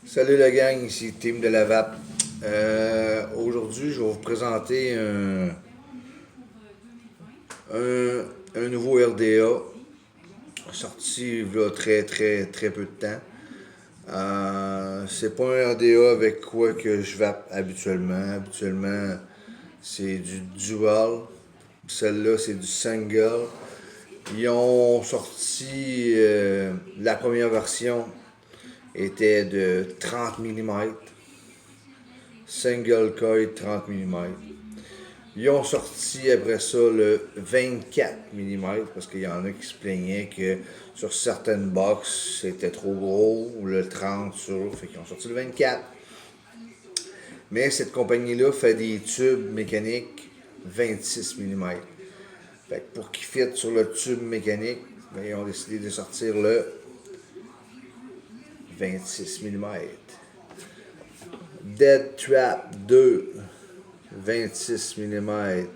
Salut la gang, ici Team de la Vape. Aujourd'hui, je vais vous présenter un nouveau RDA sorti il y a très peu de temps. C'est pas un RDA avec quoi que je vape habituellement. Habituellement, c'est du dual. Celle-là, c'est du single. Ils ont sorti la première version était de 30 mm. Single coil 30 mm. Ils ont sorti après ça le 24 mm parce qu'il y en a qui se plaignaient que sur certaines box c'était trop gros, ou le 30 sur, fait qu'ils ont sorti le 24. Mais cette compagnie-là fait des tubes mécaniques 26 mm. Fait que pour qu'ils fitent sur le tube mécanique, ben, ils ont décidé de sortir le 26 mm. Dead Trap 2, 26 mm.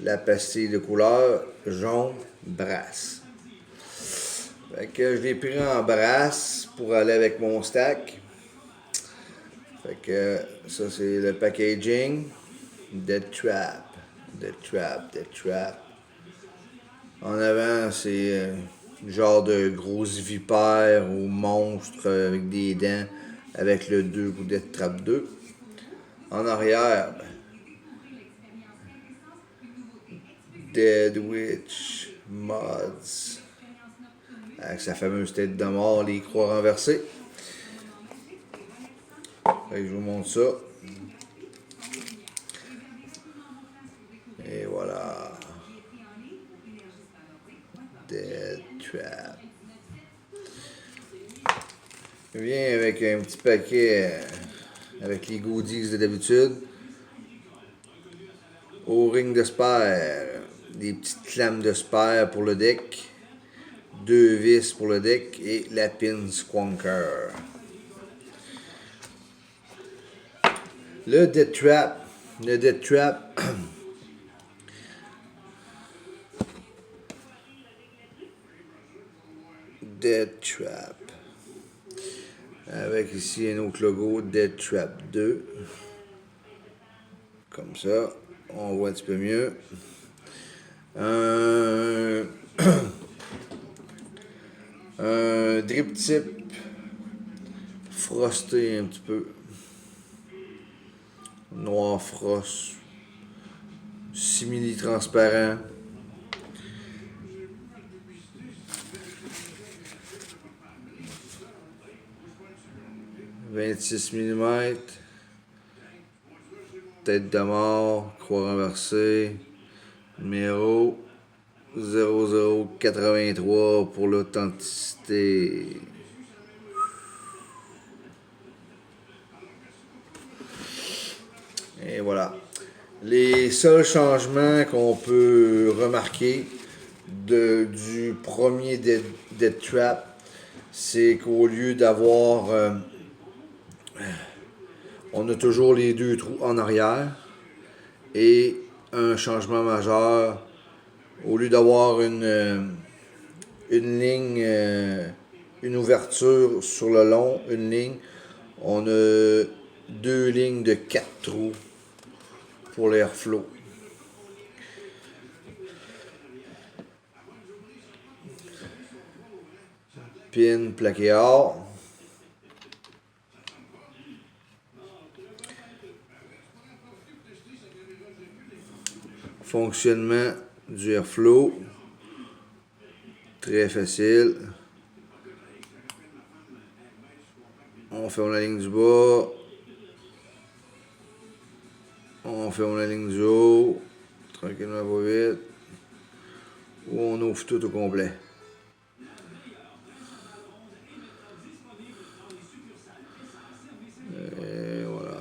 La pastille de couleur jaune brasse. Fait que je l'ai pris en brasse pour aller avec mon stack. Fait que ça c'est le packaging. Dead Trap, Dead Trap, Dead Trap. En avant c'est genre de grosse vipère ou monstre avec des dents avec le 2 ou Dead Trap 2. En arrière, Dead Witch Mods avec sa fameuse tête de mort, les croix renversées. Fait que je vous montre ça. Et voilà. Dead Trap. Il vient avec un petit paquet avec les goodies de d'habitude. O-ring de spare. Des petites clames de spare pour le deck. 2 vis pour le deck et la pin Squonker. Le Dead Trap. Le Dead Trap. Dead Trap. Avec ici un autre logo, Dead Trap 2. Comme ça, on voit un petit peu mieux. Un drip tip frosté un petit peu. Noir frost. Simili transparent. « 26 mm. Tête de mort, croix renversée. Numéro 0083 pour l'authenticité. Et voilà. Les seuls changements qu'on peut remarquer du premier Dead Trap, c'est qu'au lieu d'avoir... on a toujours les 2 trous en arrière. Et un changement majeur, au lieu d'avoir une ligne, une ouverture sur le long, une ligne, on a 2 lignes de 4 trous pour l'airflow. Pin plaqué or. Fonctionnement du airflow. Très facile. On ferme la ligne du bas. On ferme la ligne du haut. Tranquillement, pas vite. Ou on ouvre tout au complet. Et voilà.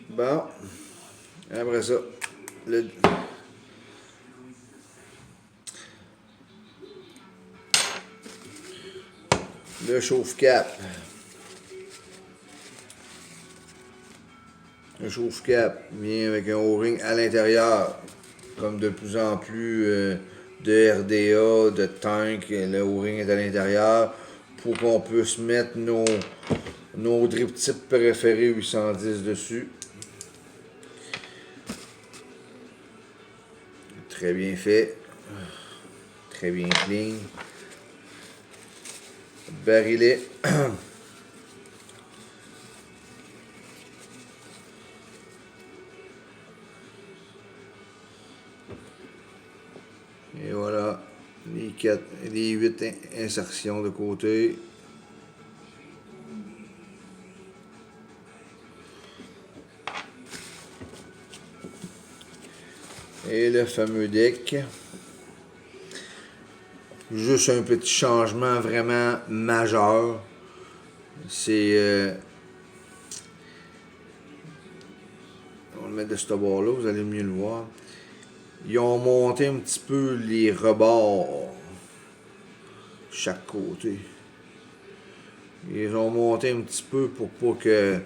Bon. Après ça, le chauffe-cap. Un chauffe-cap vient avec un O-ring à l'intérieur, comme de plus en plus de RDA, de tank, le O-ring est à l'intérieur pour qu'on puisse mettre nos drip types préférés 810 dessus. Très bien fait. Très bien clean. Barillet. Et voilà, les 8 insertions de côté. Et le fameux deck. Juste un petit changement vraiment majeur. C'est... on va le mettre de ce bord-là, vous allez mieux le voir. Ils ont monté un petit peu les rebords chaque côté. Ils ont monté un petit peu pour pas que...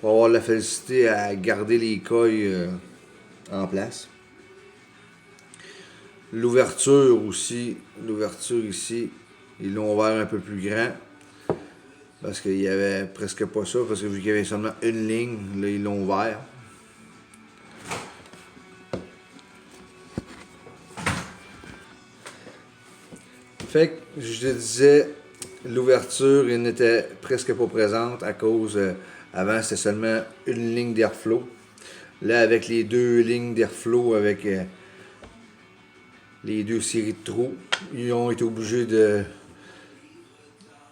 pour avoir la facilité à garder les coils en place. L'ouverture aussi, l'ouverture ici, ils l'ont ouvert un peu plus grand. Parce qu'il n'y avait presque pas ça, parce que vu qu'il y avait seulement une ligne, là ils l'ont ouvert. Fait que je te disais, l'ouverture n'était presque pas présente à cause, avant c'était seulement une ligne d'airflow. Là avec les deux lignes d'airflow, avec les deux séries de trous, ils ont été obligés de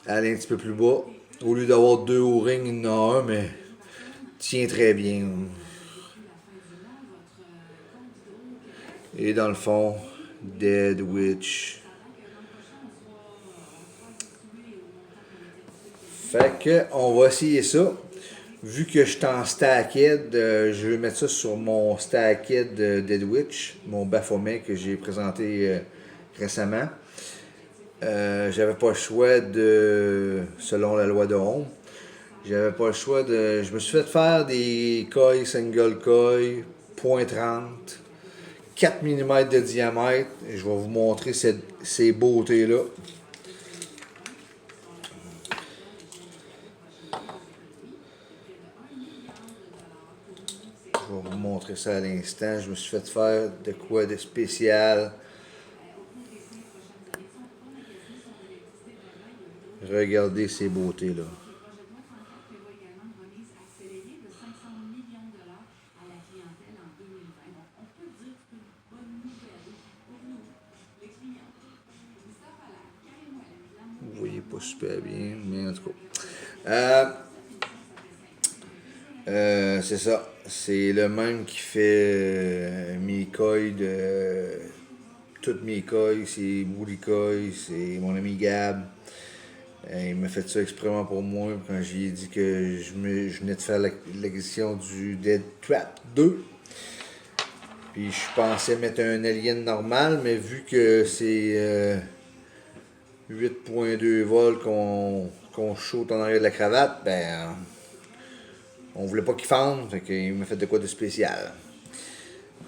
aller un petit peu plus bas. Au lieu d'avoir deux O-rings, il y en a un, mais tient très bien. Et dans le fond, Dead Witch. Fait que on va essayer ça. Vu que je suis en stacked, je vais mettre ça sur mon stacked Dead Witch, mon Baphomet que j'ai présenté récemment. J'avais pas le choix de, selon la loi de Ohm, j'avais pas le choix de, je me suis fait faire des coils single coil, 0.30, 4 mm de diamètre. Et je vais vous montrer ces beautés-là. Je vais vous montrer ça à l'instant. Je me suis fait faire de quoi de spécial. Regardez ces beautés-là. Vous voyez pas super bien, mais en tout cas. C'est ça. C'est le même qui fait mes coils de. Toutes mes coils, c'est Woody Coil, c'est mon ami Gab. Il m'a fait ça exprès pour moi quand j'ai dit que je venais de faire l'acquisition du Dead Trap 2. Puis je pensais mettre un alien normal, mais vu que c'est 8.2 volts qu'on shoot en arrière de la cravate, ben on voulait pas qu'il fende, fait qu'il m'a fait de quoi de spécial.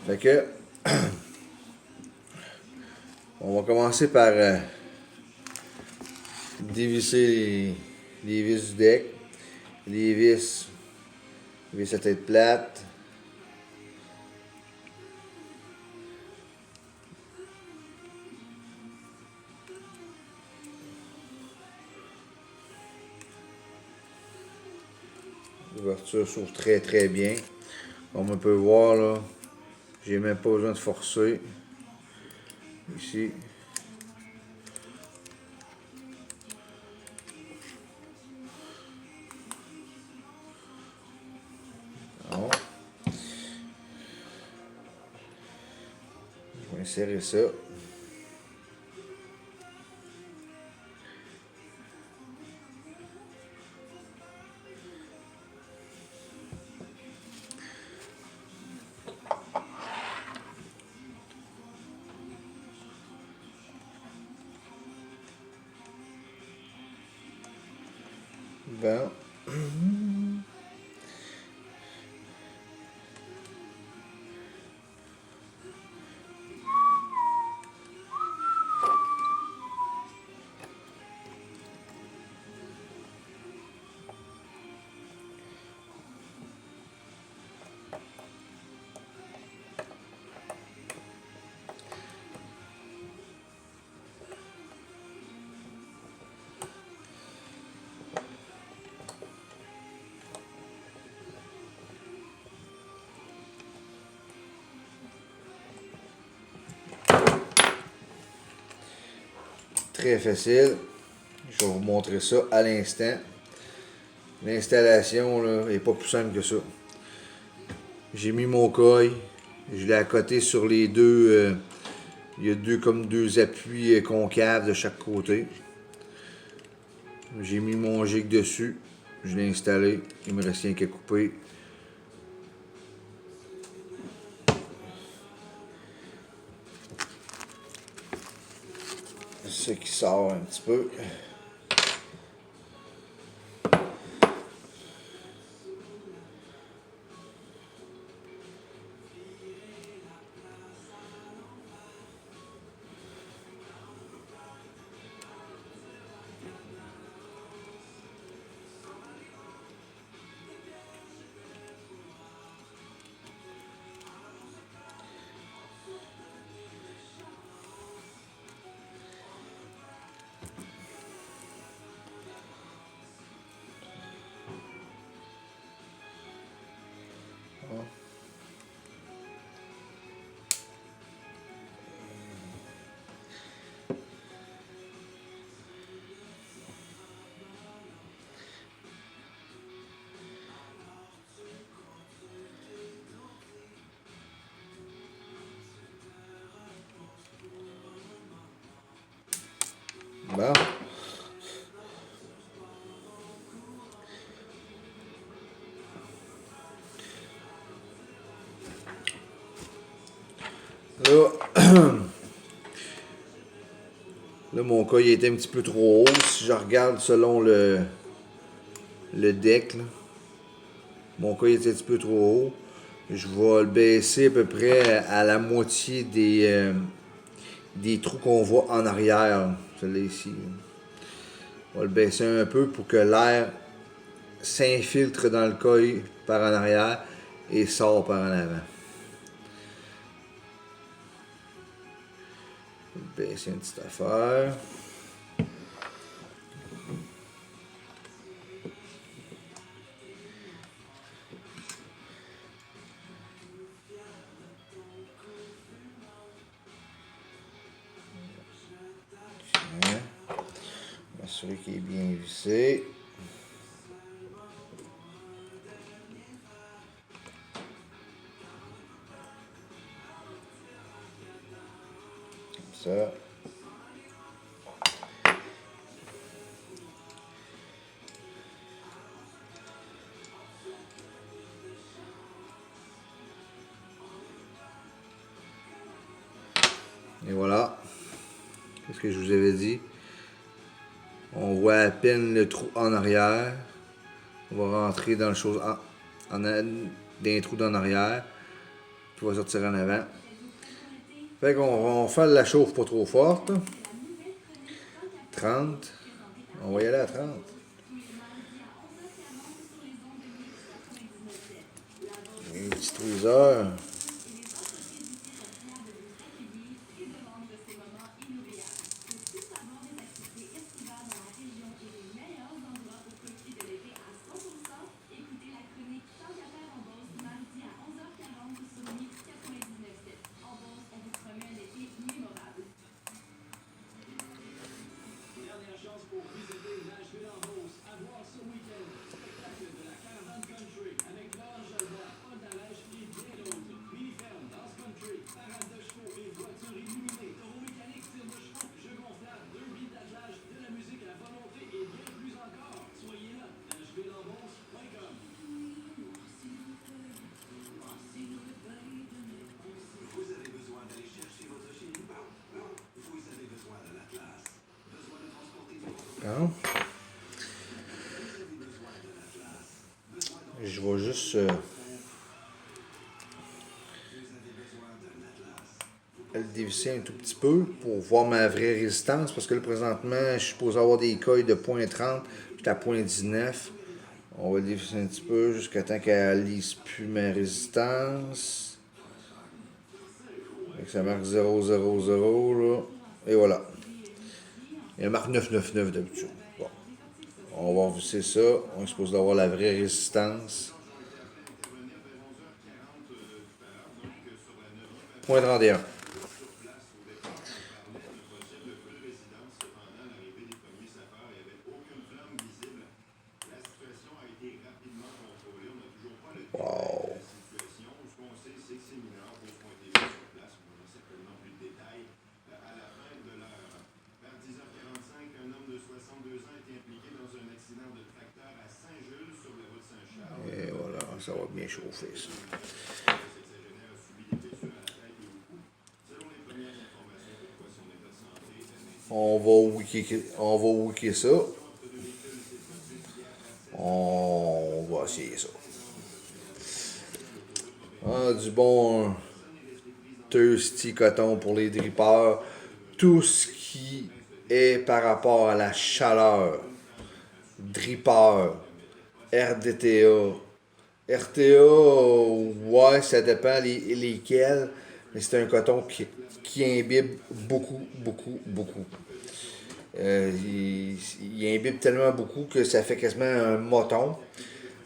Fait que on va commencer par dévisser les vis du deck. Les vis à tête plate. L'ouverture s'ouvre très très bien. Comme on peut voir là, j'ai même pas besoin de forcer. Ici. Bon. Je vais insérer ça. Bon. très facile. Je vais vous montrer ça à l'instant. L'installation là est pas plus simple que ça. J'ai mis mon coil, je l'ai accoté sur les deux. Il y a comme deux appuis concaves de chaque côté. J'ai mis mon jig dessus, je l'ai installé, il me reste rien qu'à couper. Ce qui sort un petit peu. Bon. Là, là mon coil était un petit peu trop haut. Si je regarde selon le deck, là, mon coil était un petit peu trop haut. Je vais le baisser à peu près à la moitié des trous qu'on voit en arrière. Celui-là ici. On va le baisser un peu pour que l'air s'infiltre dans le coil par en arrière et sort par en avant. Je vais baisser une petite affaire. M'assurer qu'il est bien vissé. Comme ça. Et voilà. Qu'est-ce que je vous avais dit? On voit à peine le trou en arrière. On va rentrer dans le chose dans les trous d'en arrière. Puis on va sortir en avant. Fait qu'on va faire la chauffe pas trop forte. 30. On va y aller à 30. Un petit tweezer. Hein? Je vais juste le dévisser un tout petit peu pour voir ma vraie résistance parce que là présentement je suis supposé avoir des coils de 0.30, j'étais à 0.19. On va le dévisser un petit peu jusqu'à temps qu'elle lise plus ma résistance. Ça marque 0,00 là. Et voilà. Il marque 999 d'habitude. Bon. On va revisser ça. On est supposé avoir la vraie résistance. 0.31. Ça va bien chauffer, ça. On va wicker ça. On va essayer ça. Ah, du bon thirsty coton pour les drippers. Tout ce qui est par rapport à la chaleur. Dripper. RDTA. RTA, ouais, ça dépend lesquels. Mais c'est un coton qui imbibe beaucoup, beaucoup, beaucoup. Il imbibe tellement beaucoup que ça fait quasiment un moton.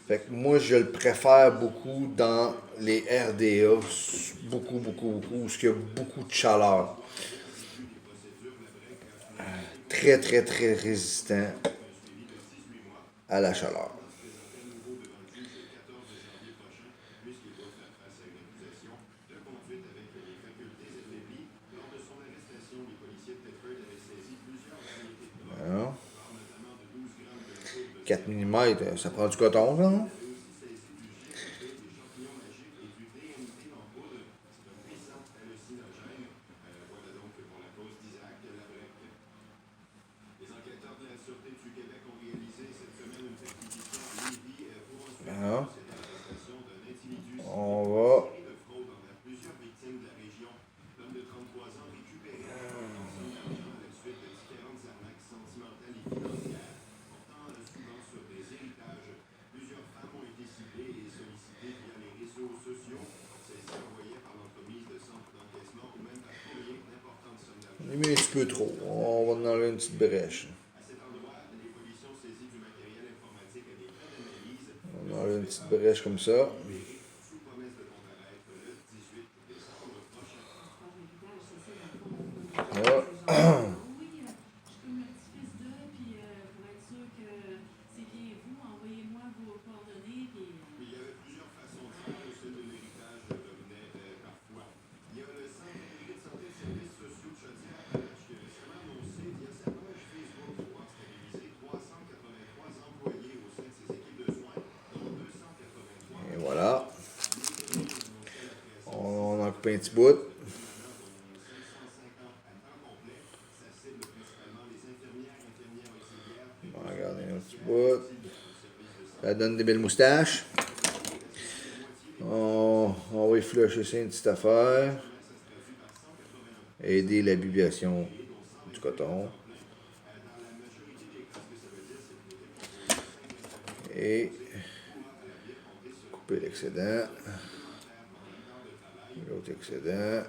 Fait que moi, je le préfère beaucoup dans les RDA. Beaucoup, beaucoup, beaucoup. Où il y a beaucoup de chaleur. Très, très, très résistant à la chaleur. Alors, 4 mm, ça prend du coton, là. Alors, on va. J'ai mis un petit peu trop. On va en enlever une petite brèche. On va enlever une petite brèche comme ça. Là. Et voilà. On en coupe un petit bout. On va regarder un petit bout. Ça donne des belles moustaches. On va effilocher ça une petite affaire. Aider la bibiation du coton. Et couper l'excédent. L'autre excédent.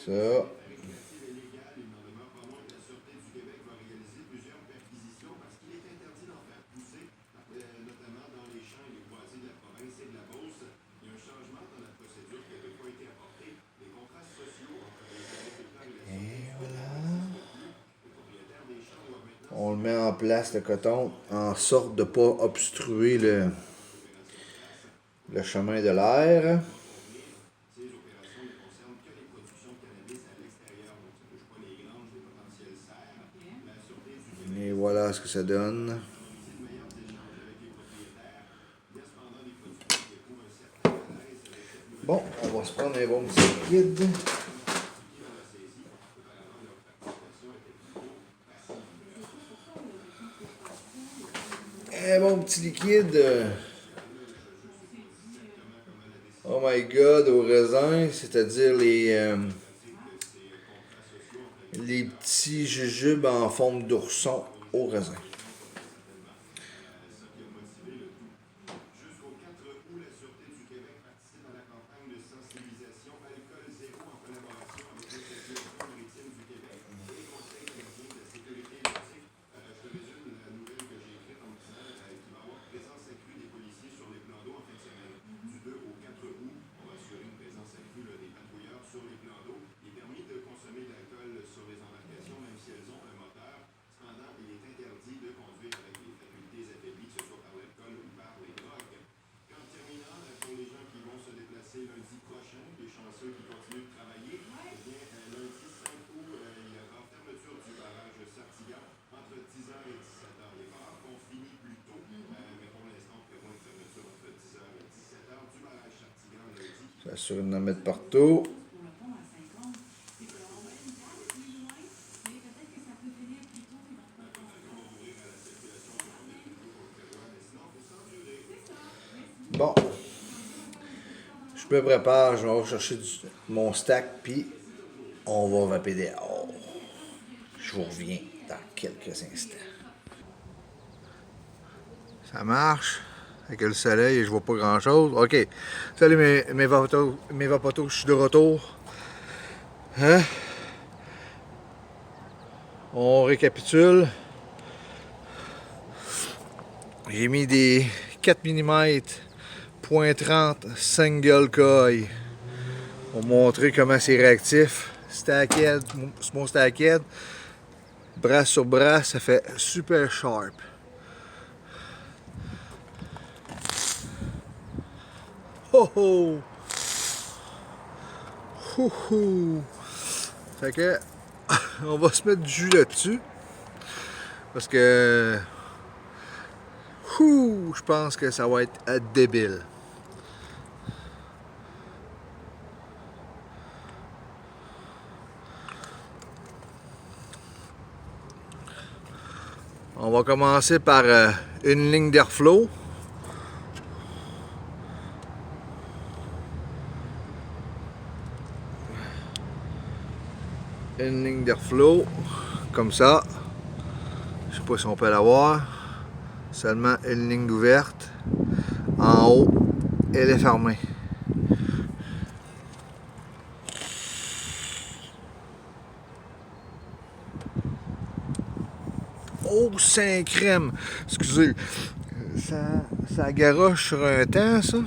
Ça. On le met en place, le coton, en sorte de ne pas obstruer le chemin de l'air. Et voilà ce que ça donne. Bon, on va se prendre un bon petit liquide. Un bon petit liquide. Oh my god, au raisin, c'est-à-dire les petits jujubes en forme d'ourson au raisin. S'assurer d'en mettre partout. Bon. Je me prépare, je vais chercher mon stack, puis on va vaper dehors. Je vous reviens dans quelques instants. Ça marche. Avec le soleil, je vois pas grand chose. Ok. Salut mes vapotos, je suis de retour. Hein? On récapitule. J'ai mis des 4 mm .30 single coil pour montrer comment c'est réactif. Stackhead, mon stackhead, bras sur bras, ça fait super sharp. Oh oh! Houhou! Fait que on va se mettre du jus là-dessus parce que je pense que ça va être débile. On va commencer par une ligne d'airflow. Une ligne d'airflow, comme ça. Je sais pas si on peut la voir. Seulement une ligne d'ouverte. En haut, elle est fermée. Oh, saint crème! Excusez, ça garoche sur un temps, ça.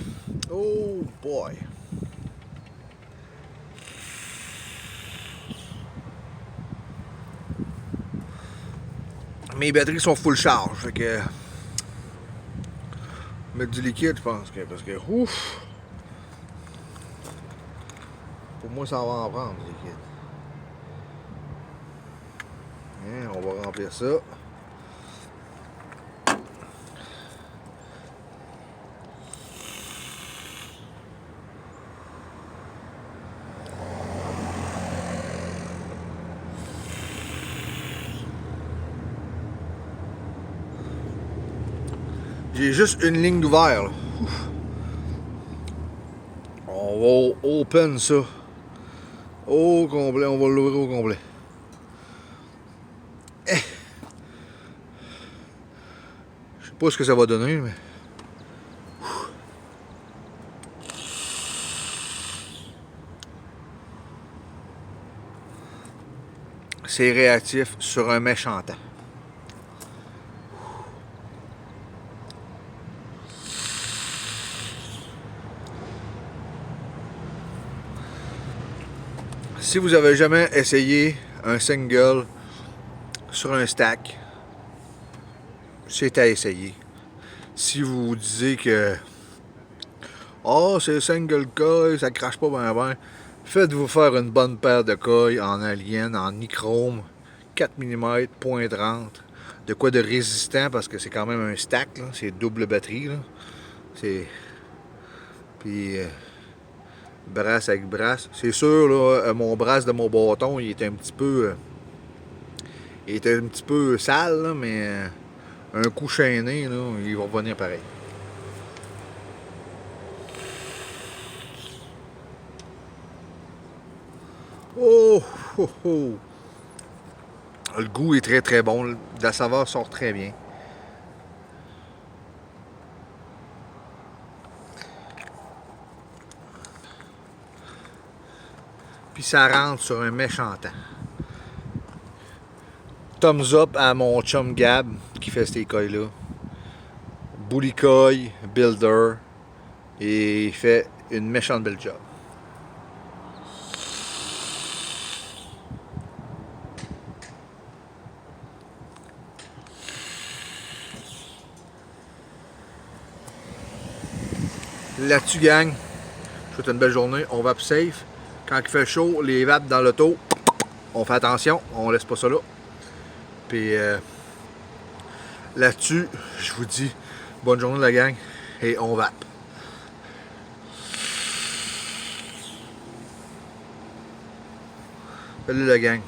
Oh boy! Mes batteries sont full charge, fait que mettre du liquide, je pense que parce que ouf, pour moi ça va en prendre du liquide. Hein, on va remplir ça. J'ai juste une ligne d'ouvert. On va open ça au complet, on va l'ouvrir au complet. Je sais pas ce que ça va donner, mais. C'est réactif sur un méchant temps. Si vous avez jamais essayé un single sur un stack, c'est à essayer. Si vous vous disiez que c'est single coil, ça crache pas bien, faites-vous faire une bonne paire de coils en alien, en nichrome, 4 mm, .30, de quoi de résistant parce que c'est quand même un stack, c'est double batterie. Là. C'est. Puis brasse avec brasse. C'est sûr, là, mon brasse de mon bâton, il était un petit peu. Il était un petit peu sale, là, mais un coup chaîné, là, il va revenir pareil. Oh, oh, oh! Le goût est très très bon. La saveur sort très bien. Puis ça rentre sur un méchant temps. Thumbs up à mon chum Gab qui fait ces coils-là. Bully Coil, Builder. Et il fait une méchante belle job. Là-dessus, gang, je vous souhaite une belle journée. On vape safe. Quand il fait chaud, les vapes dans l'auto, on fait attention. On laisse pas ça là. Puis là-dessus, je vous dis bonne journée la gang et on vape. Salut la gang.